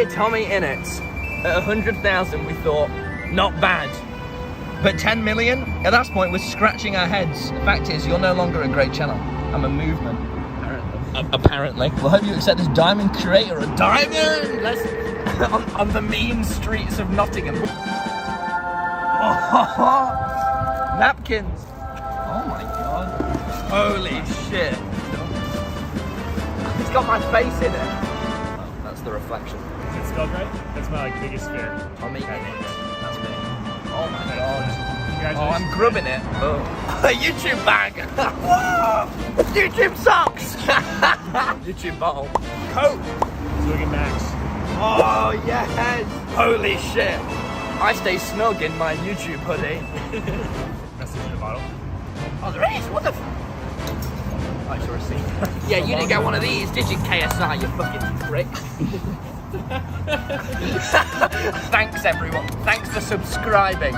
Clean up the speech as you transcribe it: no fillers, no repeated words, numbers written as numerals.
dear Tommyinnit, at 100,000 we thought, not bad. But 10 million? At that point we're scratching our heads. The fact is, you're no longer a great channel. I'm a movement. Apparently. Well, I hope you accept this diamond creator a diamond! Let's on the mean streets of Nottingham. Napkins! Oh my god. Holy shit. It's got my face in it. Oh, that's the reflection. Is it spelled right? That's my biggest fear. Tommyinnit. That's me. Oh my god. Congratulations. Oh, I'm grubbing it. Oh. YouTube bag. Whoa! YouTube socks. YouTube bottle. Coat. Swig and Max. Oh yes. Holy shit. I stay snug in my YouTube hoodie. Message in a bottle. Oh, there is? What the I saw a receipt. Yeah, you didn't get one of these, did you, KSI, you fucking prick? Thanks, everyone. Thanks for subscribing.